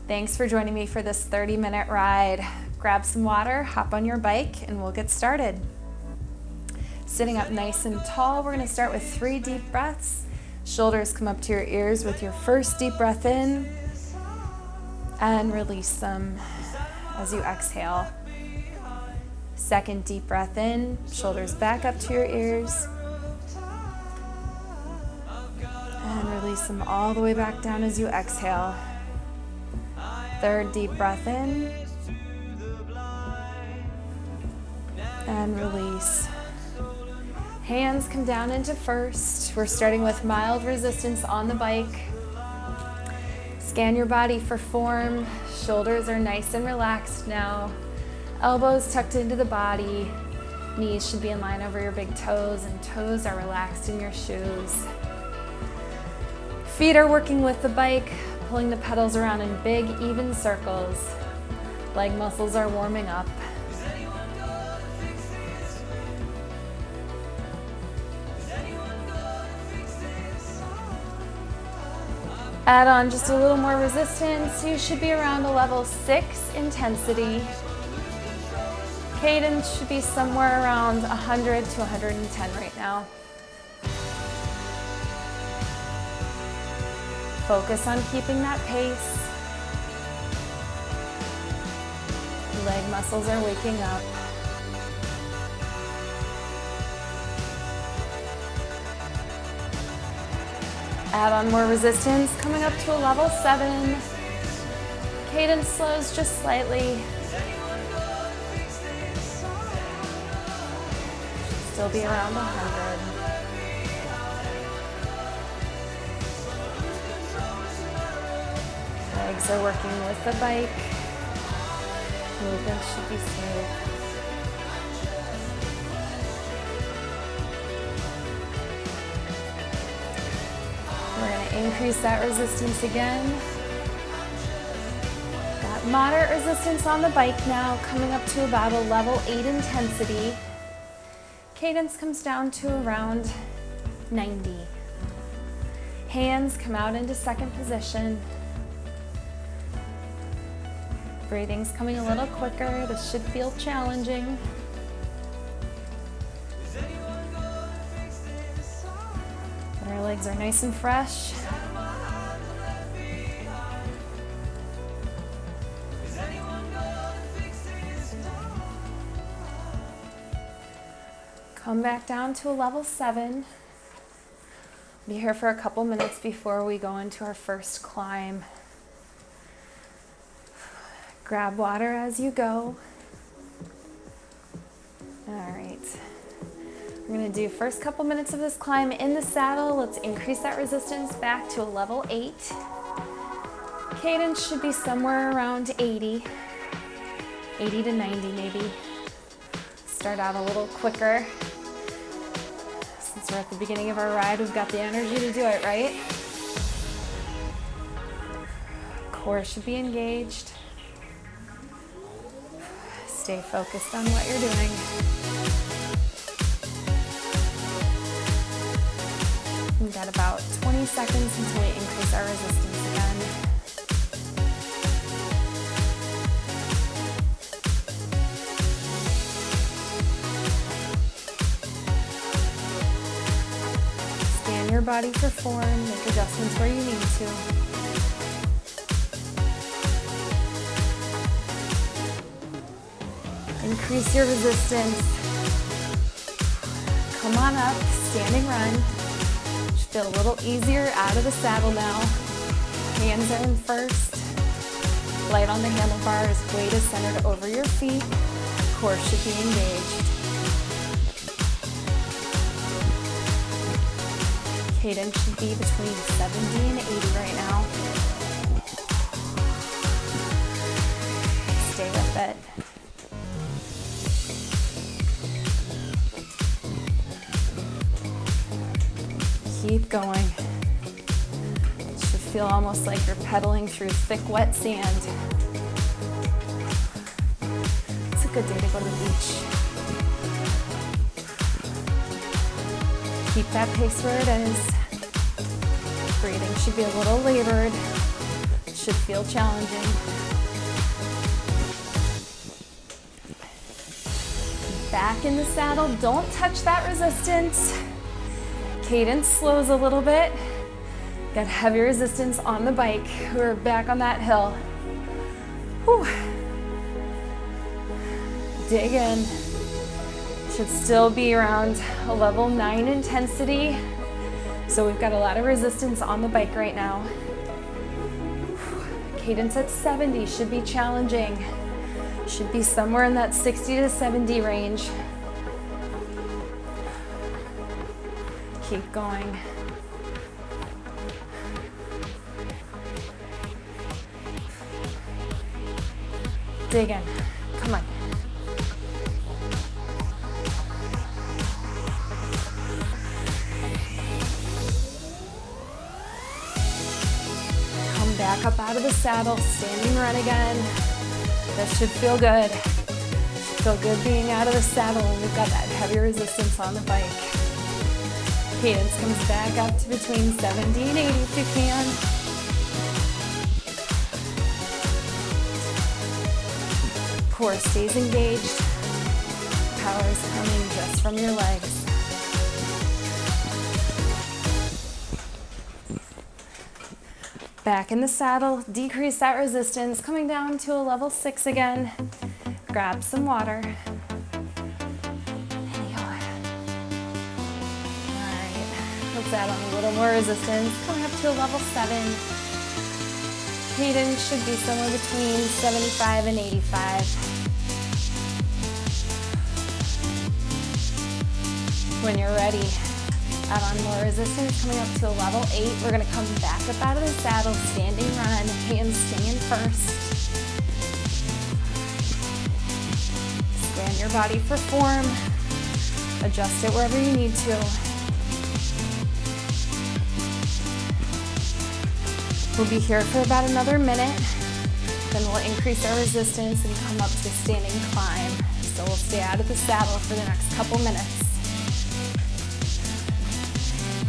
Thanks for joining me for this 30-minute ride. Grab some water, hop on your bike, and we'll get started. Sitting up nice and tall, we're gonna start with 3 deep breaths. Shoulders come up to your ears with your first deep breath in, and release them as you exhale. Second deep breath in, shoulders back up to your ears, and release them all the way back down as you exhale. Third deep breath in, and release. Hands come down into first. We're starting with mild resistance on the bike. Scan your body for form. Shoulders are nice and relaxed now. Elbows tucked into the body. Knees should be in line over your big toes, and toes are relaxed in your shoes. Feet are working with the bike, pulling the pedals around in big, even circles. Leg muscles are warming up. Add on just a little more resistance. You should be around a level 6 intensity. Cadence should be somewhere around 100 to 110 right now. Focus on keeping that pace. Leg muscles are waking up. Add on more resistance, coming up to a level 7. Cadence slows just slightly. Still be around 100. Legs are working with the bike. Movement should be smooth. We're going to increase that resistance again. Got moderate resistance on the bike now, coming up to about a level 8 intensity. Cadence comes down to around 90. Hands come out into second position. Breathing's coming a little quicker. This should feel challenging. But our legs are nice and fresh. Come back down to a level 7. Be here for a couple minutes before we go into our first climb. Grab water as you go. All right. We're gonna do first couple minutes of this climb in the saddle. Let's increase that resistance back to a level 8. Cadence should be somewhere around 80 to 90 maybe. Start out a little quicker. Since we're at the beginning of our ride, we've got the energy to do it, right? Core should be engaged. Stay focused on what you're doing. We've got about 20 seconds until we increase our resistance again. Scan your body for form, make adjustments where you need to. Increase your resistance. Come on up, standing run. Should feel a little easier out of the saddle now. Hands are in first. Light on the handlebars, weight is centered over your feet. Core should be engaged. Cadence should be between 70 and 80 right now. Stay with it. Keep going. It should feel almost like you're pedaling through thick, wet sand. It's a good day to go to the beach. Keep that pace where it is. Breathing should be a little labored. should feel challenging. Back in the saddle, don't touch that resistance. Cadence slows a little bit. Got heavy resistance on the bike. We're back on that hill. Whew. Dig in. Should still be around a level 9 intensity. So we've got a lot of resistance on the bike right now. Cadence at 70 should be challenging. Should be somewhere in that 60 to 70 range. Keep going. Dig in. Come on. Come back up out of the saddle, standing run again. This should feel good. Should feel good being out of the saddle when we've got that heavy resistance on the bike. Cadence comes back up to between 70 and 80 if you can. Core stays engaged. Power is coming just from your legs. Back in the saddle, decrease that resistance, coming down to a level 6 again. Grab some water. Alright, let's add on a little more resistance, coming up to a level 7. Cadence should be somewhere between 75 and 85. When you're ready, add on more resistance, coming up to a level 8. We're gonna come back up out of the saddle, standing run, hands staying first. Scan your body for form. Adjust it wherever you need to. We'll be here for about another minute. Then we'll increase our resistance and come up to a standing climb. So we'll stay out of the saddle for the next couple minutes.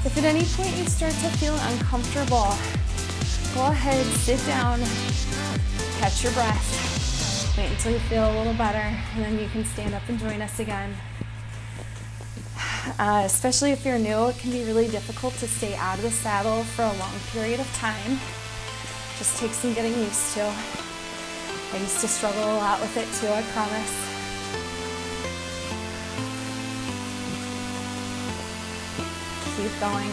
If at any point you start to feel uncomfortable, go ahead, sit down, catch your breath. Wait until you feel a little better, and then you can stand up and join us again. Especially if you're new, it can be really difficult to stay out of the saddle for a long period of time. Just takes some getting used to. I used to struggle a lot with it too, I promise. Keep going.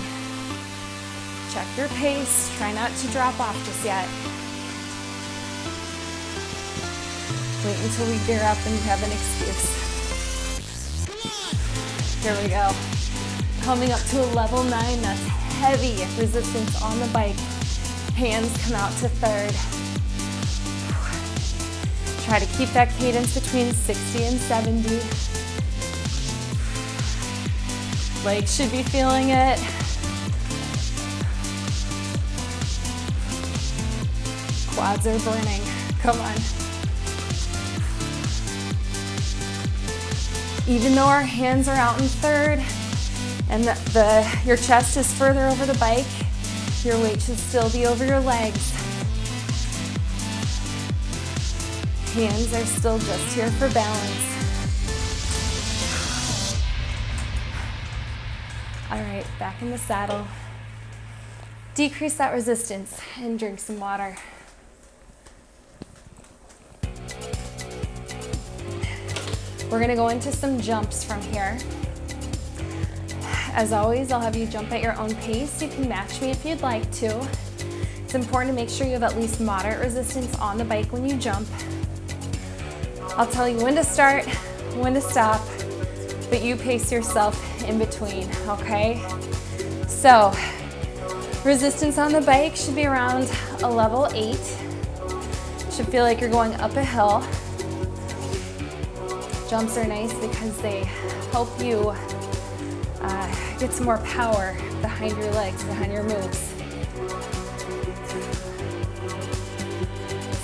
Check your pace. Try not to drop off just yet. Wait until we gear up and you have an excuse. Here we go. Coming up to a level 9, that's heavy resistance on the bike. Hands come out to 3rd. Try to keep that cadence between 60 and 70. Legs should be feeling it. Quads are burning. Come on. Even though our hands are out in 3rd and your chest is further over the bike, your weight should still be over your legs. Hands are still just here for balance. All right, back in the saddle. Decrease that resistance and drink some water. We're gonna go into some jumps from here. As always, I'll have you jump at your own pace. You can match me if you'd like to. It's important to make sure you have at least moderate resistance on the bike when you jump. I'll tell you when to start, when to stop, but you pace yourself in between, okay? So, resistance on the bike should be around a level 8. Should feel like you're going up a hill. Jumps are nice because they help you get some more power behind your legs, behind your moves.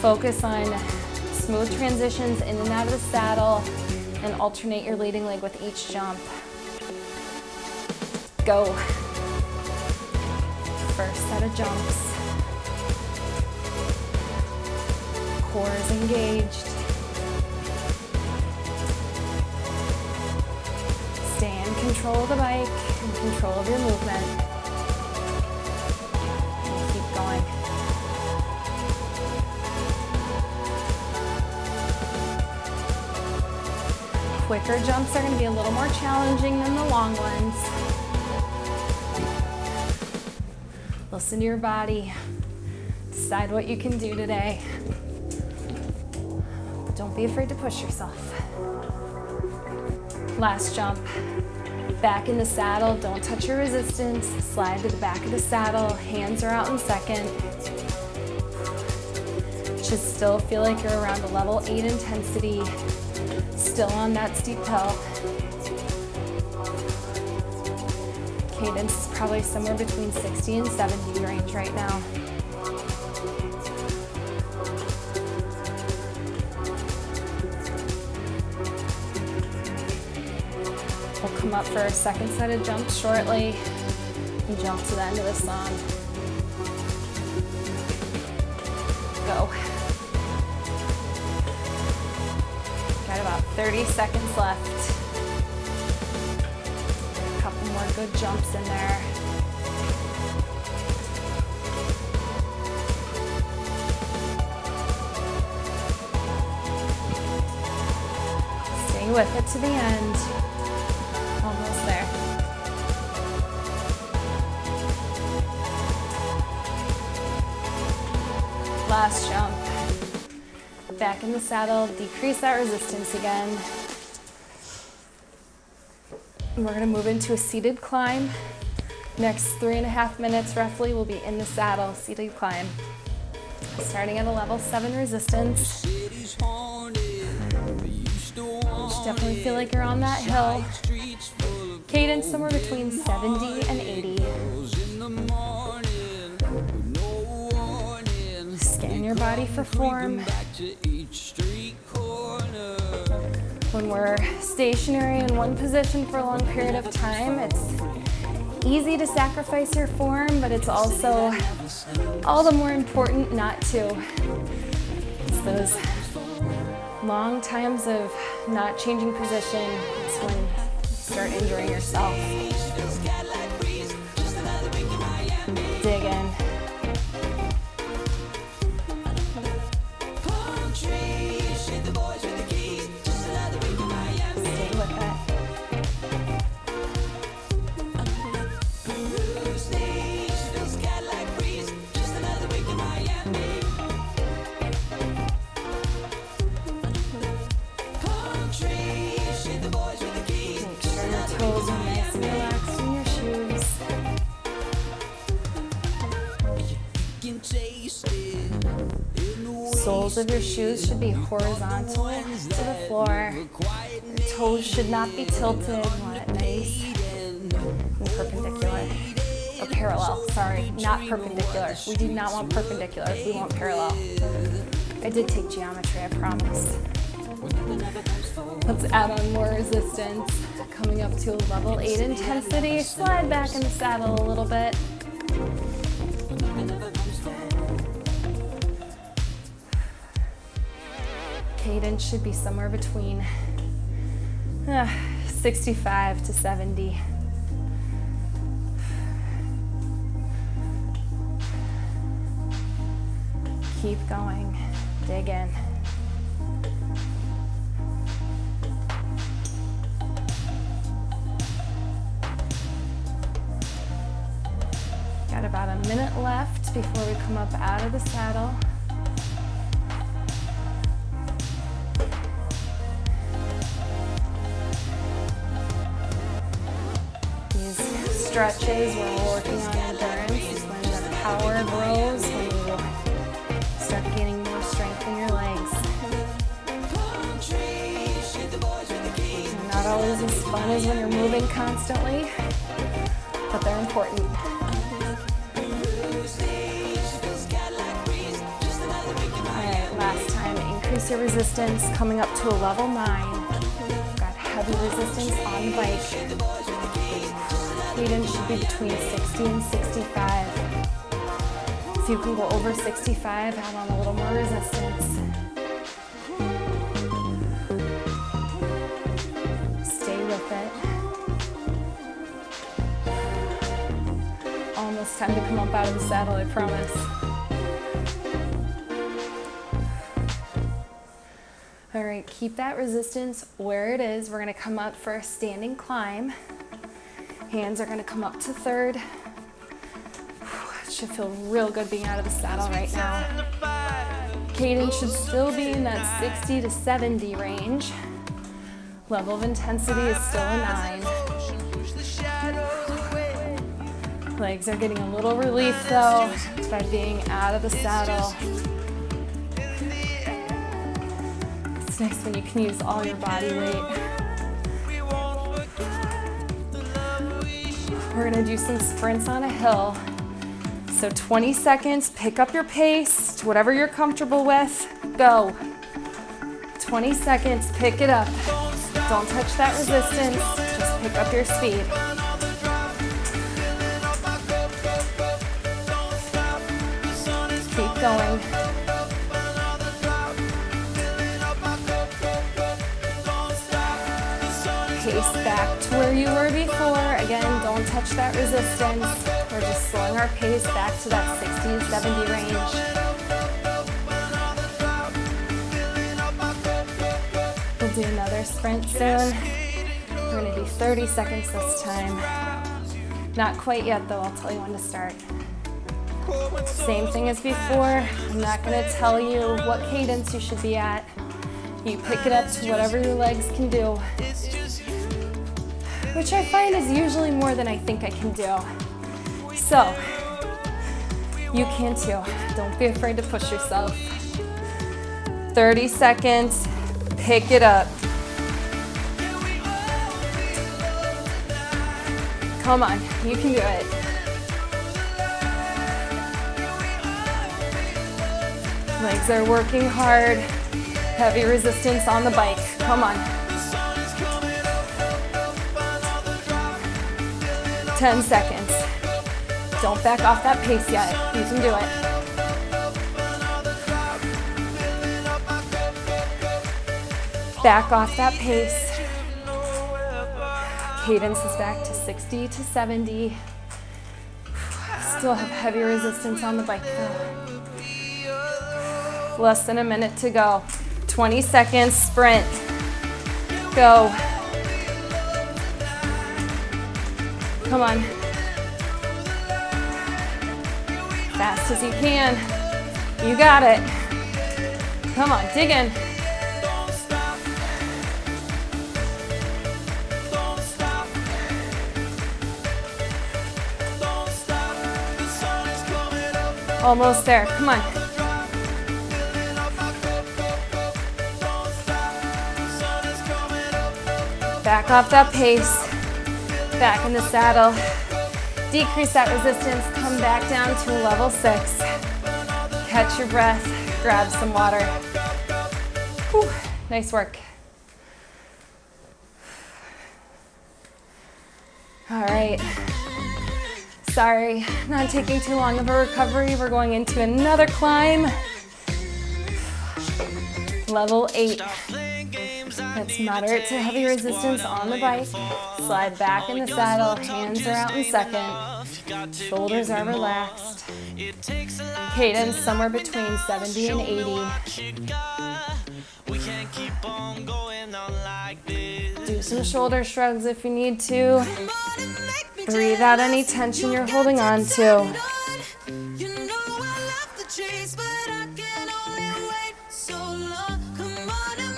Focus on smooth transitions in and out of the saddle and alternate your leading leg with each jump. Go. First set of jumps. Core is engaged. Stay in control of the bike and control of your movement. And keep going. Quicker jumps are going to be a little more challenging than the long ones. Listen to your body. Decide what you can do today. But don't be afraid to push yourself. Last jump. Back in the saddle. Don't touch your resistance. Slide to the back of the saddle. Hands are out in second. Should still feel like you're around a level 8 intensity. Still on that steep hill. Cadence is probably somewhere between 60 and 70 range right now. We'll come up for our second set of jumps shortly and jump to the end of the song. Go. Got about 30 seconds left. A couple more good jumps in there. Stay with it to the end. Almost there. Last jump. Back in the saddle, decrease that resistance again. And we're gonna move into a seated climb. Next 3.5 minutes roughly, we'll be in the saddle, seated climb. Starting at a level 7 resistance. You should definitely feel like you're on that hill. Cadence somewhere between 70 and 80. Scan your body for form. When we're stationary in one position for a long period of time, it's easy to sacrifice your form, but it's also all the more important not to. It's those long times of not changing position, it's when you start injuring yourself. Dig in. Soles of your shoes should be horizontal to the floor. Your toes should not be tilted. You want it nice and perpendicular. Or parallel, sorry, not perpendicular. We do not want perpendicular, we want parallel. I did take geometry, I promise. Let's add on more resistance. Coming up to a level 8 intensity. Slide back in the saddle a little bit. Cadence should be somewhere between 65 to 70. Keep going, dig in. Got about a minute left before we come up out of the saddle. Stretches where we're working on endurance is when the power grows, when you start gaining more strength in your legs. They're not always as fun as when you're moving constantly, but they're important. Alright, last time, increase your resistance, coming up to a level 9. Got heavy resistance on the bike. Cadence should be between 60 and 65. If you can go over 65, add on a little more resistance. Stay with it. Almost time to come up out of the saddle, I promise. All right, keep that resistance where it is. We're gonna come up for a standing climb. Hands are gonna come up to third. It should feel real good being out of the saddle right now. Cadence should still be in that 60 to 70 range. Level of intensity is still a 9. Legs are getting a little relief though by being out of the saddle. It's nice when you can use all your body weight. We're gonna do some sprints on a hill. So 20 seconds, pick up your pace to whatever you're comfortable with, go. 20 seconds, pick it up. Don't touch that resistance, just pick up your speed. Keep going. Pace back to where you were before. Again, don't touch that resistance. We're just slowing our pace back to that 60 to 70 range. We'll do another sprint soon. We're gonna do 30 seconds this time. Not quite yet though, I'll tell you when to start. Same thing as before. I'm not gonna tell you what cadence you should be at. You pick it up to whatever your legs can do, which I find is usually more than I think I can do. So, you can too. Don't be afraid to push yourself. 30 seconds, pick it up. Come on, you can do it. Legs are working hard. Heavy resistance on the bike. Come on. 10 seconds. Don't back off that pace yet. You can do it. Back off that pace. Cadence is back to 60 to 70. Still have heavy resistance on the bike though. Less than a minute to go. 20 seconds, sprint. Go. Come on. Fast as you can. You got it. Come on, dig in. Almost there, come on. Back off that pace. Back in the saddle. Decrease that resistance, come back down to a level 6. Catch your breath, grab some water. Whew, nice work. All right. Sorry, not taking too long of a recovery. We're going into another climb. Level 8. That's moderate to heavy resistance on the bike. Slide back in the saddle, hands are out in second. Shoulders are relaxed. Cadence somewhere between 70 and 80. Do some shoulder shrugs if you need to. Breathe out any tension you're holding on to.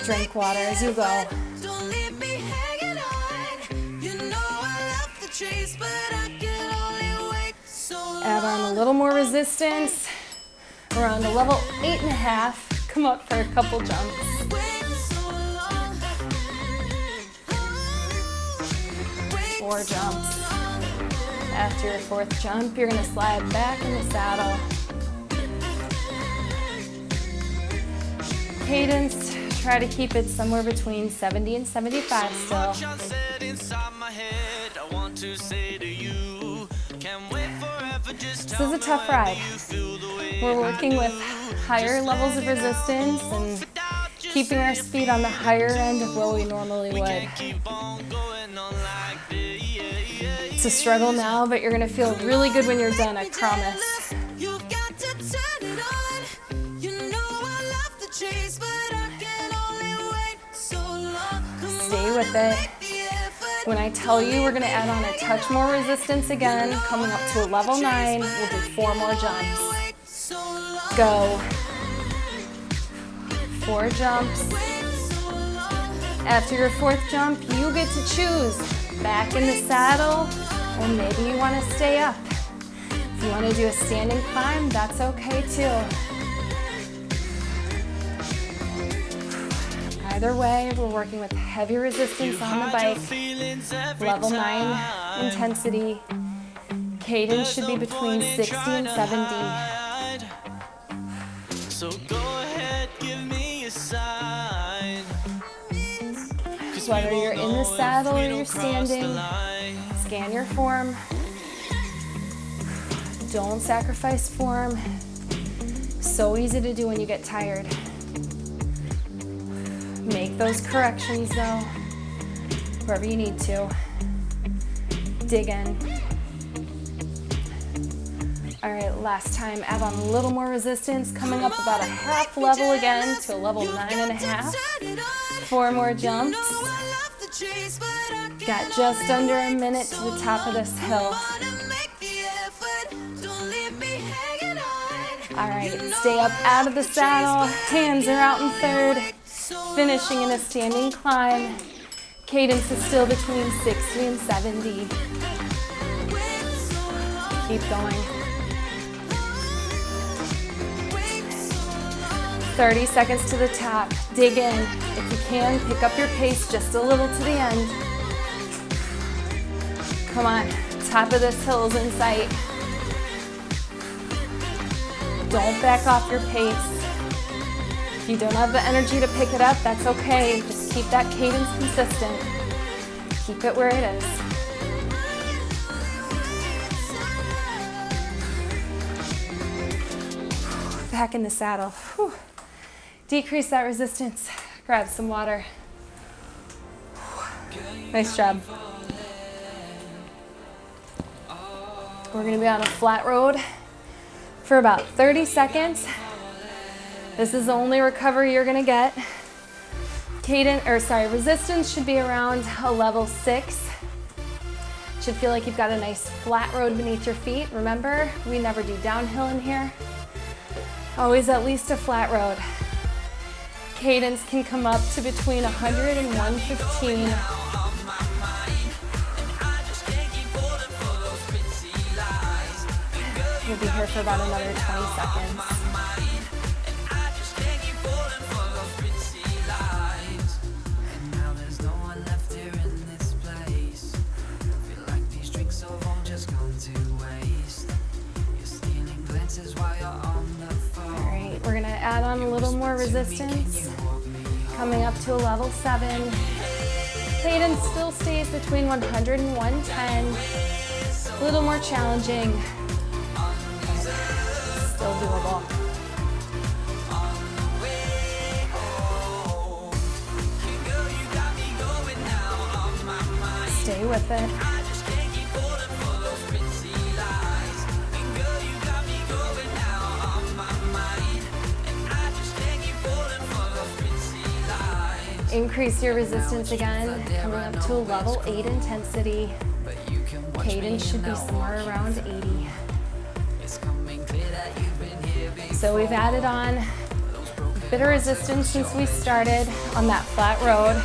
Drink water as you go. Add on a little more resistance. We're on to level 8.5. Come up for a couple jumps. Four jumps. After your fourth jump, you're going to slide back in the saddle. Cadence, try to keep it somewhere between 70 and 75 still. This is a tough ride. We're working with higher levels of resistance and keeping our speed on the higher end of where we normally would. It's a struggle now, but you're gonna feel really good when you're done, I promise. Stay with it. When I tell you we're gonna add on a touch more resistance again, coming up to a level 9, we'll do 4 more jumps. Go. 4 jumps. After your 4th jump, you get to choose back in the saddle, or maybe you want to stay up. If you want to do a standing climb, that's okay too. Either way, we're working with heavy resistance on the bike, level 9 intensity. Cadence should be between 60 and 70. So go ahead, give me a sign. Whether you're in the saddle or you're standing, scan your form. Don't sacrifice form. So easy to do when you get tired. Make those corrections though, wherever you need to. Dig in. All right, last time, add on a little more resistance, coming up about a half level again to a level 9.5. 4 more jumps. Got just under a minute to the top of this hill. All right, stay up out of the saddle. Hands are out in third. Finishing in a standing climb. Cadence is still between 60 and 70. Keep going. 30 seconds to the top. Dig in. If you can, pick up your pace just a little to the end. Come on, top of this hill is in sight. Don't back off your pace. If you don't have the energy to pick it up, that's okay. Just keep that cadence consistent. Keep it where it is. Back in the saddle. Whew. Decrease that resistance. Grab some water. Nice job. We're gonna be on a flat road for about 30 seconds. This is the only recovery you're gonna get. Resistance should be around a level 6. Should feel like you've got a nice flat road beneath your feet. Remember, we never do downhill in here. Always at least a flat road. Cadence can come up to between 100 and 115. We'll be here for about another 20 seconds. Alright, we're gonna add on a little more resistance. Coming up to a level 7. Cadence still stays between 100 and 110. A little more challenging. Still doable. Stay with it. Increase your resistance again, coming up to a level 8 intensity. Cadence should be somewhere around 80. So we've added on a bit of resistance since we started on that flat road.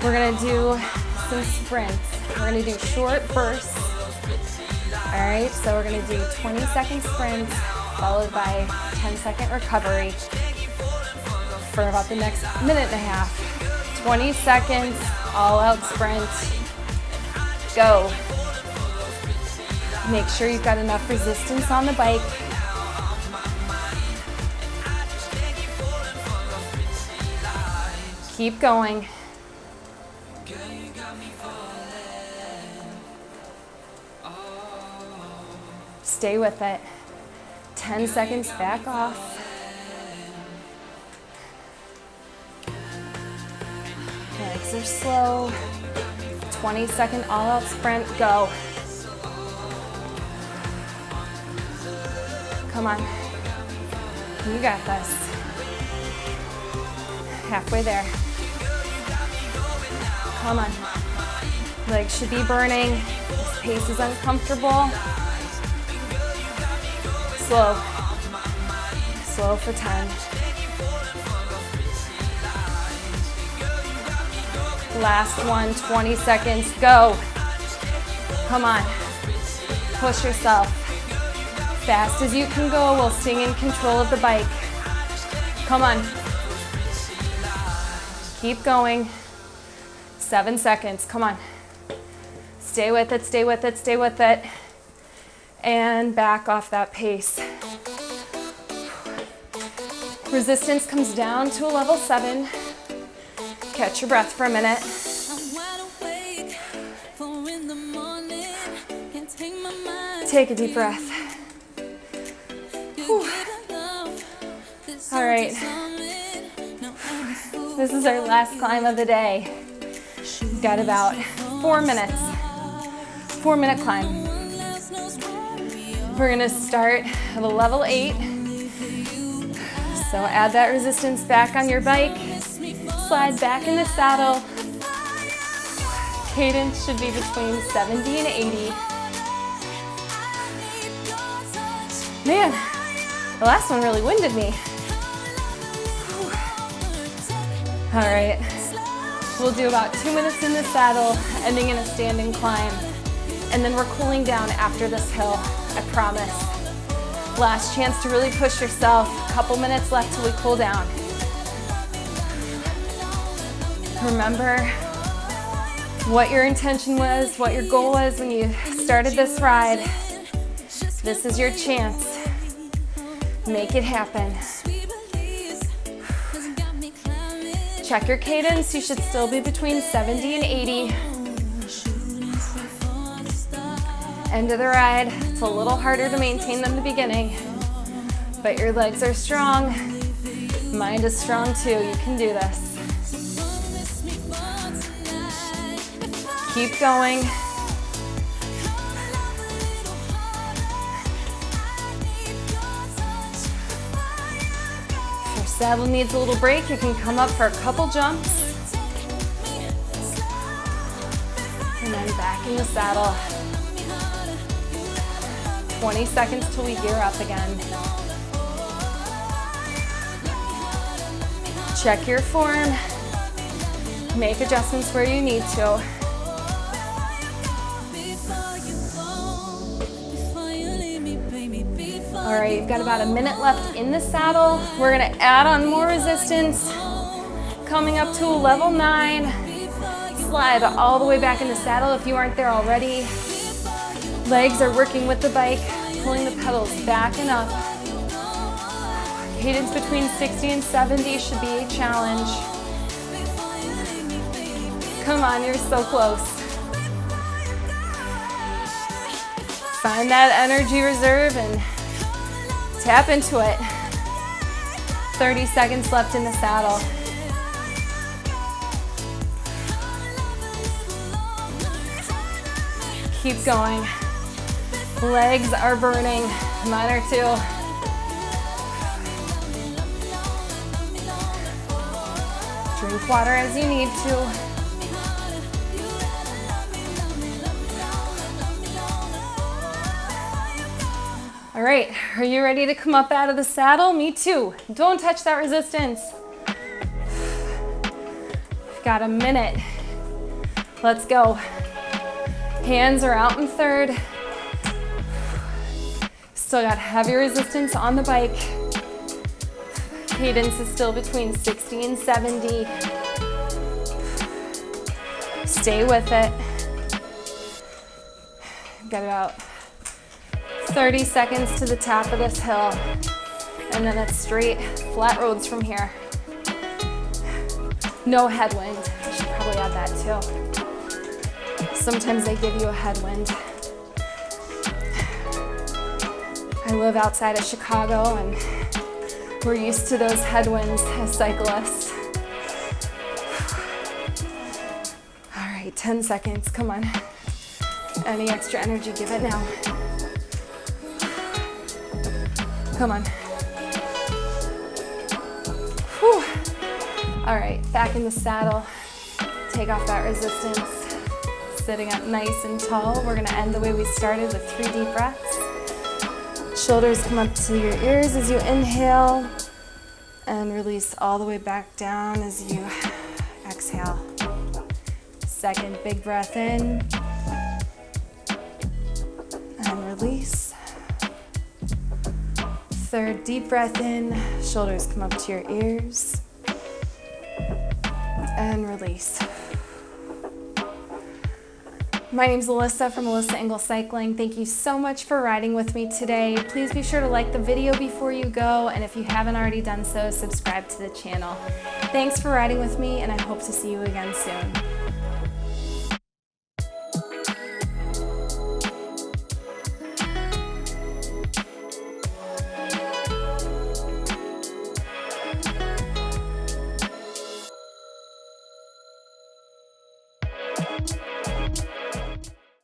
We're gonna do some sprints. We're gonna do short bursts. All right, so we're gonna do 20-second sprints followed by 10-second recovery for about the next minute and a half. 20 seconds, all out sprint. Go. Make sure you've got enough resistance on the bike. Keep going. Stay with it. 10 seconds back off. Legs are slow. 20-second all-out sprint, go. Come on. You got this. Halfway there. Come on. Legs should be burning. This pace is uncomfortable. Slow. Slow for 10. Last one, 20 seconds, go. Come on, push yourself. Fast as you can go while staying in control of the bike. Come on. Keep going. 7 seconds, come on. Stay with it, stay with it, stay with it. And back off that pace. Resistance comes down to a level 7. Catch your breath for a minute. Take a deep breath. Whew. All right. This is our last climb of the day. We've got about 4 minutes. 4-minute climb. We're gonna start at a level 8. So add that resistance back on your bike. Slide back in the saddle. Cadence should be between 70 and 80. Man, the last one really winded me. All right, we'll do about 2 minutes in the saddle, ending in a standing climb. And then we're cooling down after this hill, I promise. Last chance to really push yourself. A couple minutes left till we cool down. Remember what your intention was, what your goal was when you started this ride. This is your chance. Make it happen. Check your cadence. You should still be between 70 and 80. End of the ride. It's a little harder to maintain than the beginning, but your legs are strong. Mind is strong too. You can do this. Keep going. If your saddle needs a little break, you can come up for a couple jumps. And then back in the saddle. 20 seconds till we gear up again. Check your form. Make adjustments where you need to. All right, you've got about a minute left in the saddle. We're gonna add on more resistance. Coming up to a level 9. Slide all the way back in the saddle if you aren't there already. Legs are working with the bike, pulling the pedals back and up. Cadence between 60 and 70 should be a challenge. Come on, you're so close. Find that energy reserve and tap into it. 30 seconds left in the saddle. Keep going. Legs are burning. Mine are too. Drink water as you need to. All right, are you ready to come up out of the saddle? Me too. Don't touch that resistance. Got a minute. Let's go. Hands are out in third. Still got heavy resistance on the bike. Cadence is still between 60 and 70. Stay with it. Got about 30 seconds to the top of this hill. And then it's straight, flat roads from here. No headwind. I should probably add that too. Sometimes they give you a headwind. I live outside of Chicago and we're used to those headwinds as cyclists. All right, 10 seconds, come on. Any extra energy, give it now. Come on. Whew. All right, back in the saddle. Take off that resistance. Sitting up nice and tall. We're gonna end the way we started with 3 deep breaths. Shoulders come up to your ears as you inhale and release all the way back down as you exhale. Second big breath in and release. Third deep breath in, shoulders come up to your ears and release. My name's Alyssa from Alyssa Engle Cycling. Thank you so much for riding with me today. Please be sure to like the video before you go, and if you haven't already done so, subscribe to the channel. Thanks for riding with me, and I hope to see you again soon.